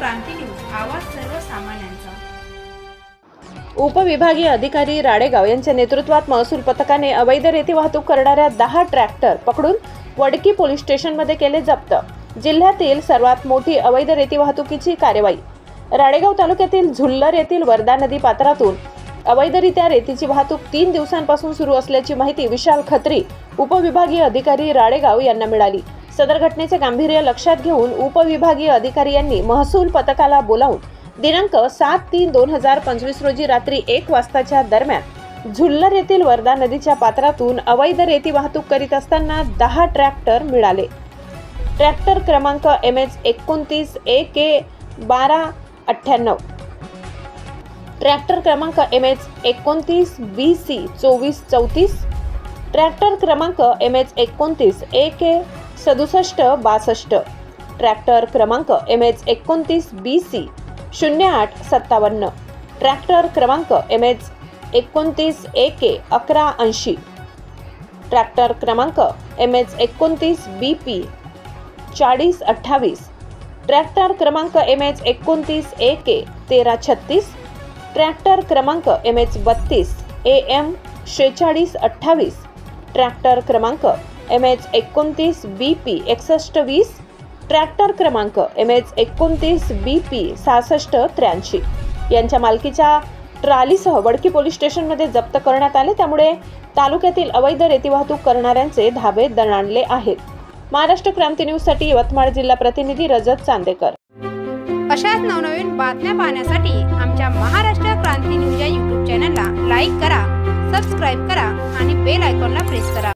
क्रांती news, आवाज सर्वसामान्यांचा। उपविभागीय अधिकारी राडेगाव यांच्या नेतृत्वात महसूल पथकाने अवैध रेती वाहतूक करणाऱ्या 10 ट्रॅक्टर पकडून वडकी पोलीस स्टेशनमध्ये केले जप्त। जिल्ह्यातील सर्वात मोठी अवैध रेती वाहतुकीची कार्यवाही। राडेगाव तालुक्यातील झुल्लर येथील वर्धा नदी पात्रातून अवैधरित्या रेतीची वाहतूक 3 दिवसांपासून सुरू असल्याची माहिती विशाल खत्री, उपविभागीय अधिकारी राडेगाव यांना मिळाली। सदर घटनेचे गांभीर्य लक्षात घेऊन उपविभागीय अधिकारी यांनी महसूल पथकाला बोलावून दिनांक 7/3/2025 रोजी रात्री 1 वाजताच्या दरम्यान झुल्लर येथील वर्धा नदीच्या पात्रातून अवैध रेती वाहतूक करीत असताना 10 ट्रॅक्टर मिळाले। ट्रॅक्टर क्रमांक MH29 AK1298, ट्रॅक्टर क्रमांक MH29 BC 2434, ट्रॅक्टर क्रमांक MH29 AK6762, ट्रॅक्टर क्रमांक MH29 BC 0857, ट्रॅक्टर क्रमांक MH29 AK1180, ट्रॅक्टर क्रमांक MH29 BP 4028, ट्रॅक्टर क्रमांक MH29 AK1336, ट्रॅक्टर क्रमांक MH32 AM 4628, ट्रॅक्टर क्रमांक MH29 BP 6120, ट्रॅक्टर क्रमांक MH29 BP 6683 यांच्या मालकीच्या ट्रालीसह वडकी पोलीस स्टेशनमध्ये जप्त करण्यात आले। त्यामुळे तालुक्यातील अवैध रेती वाहतूक करणाऱ्यांचे धाबे दणाणले आहेत। महाराष्ट्र क्रांती न्यूज साठी यवतमाळ जिल्हा प्रतिनिधी रजत चांदेकर। अशाच नवनवीन बातम्या पाहण्यासाठी आमच्या महाराष्ट्र क्रांती न्यूज या YouTube चॅनलला लाईक करा, सबस्क्राइब करा आणि बेल आयकॉनला प्रेस करा।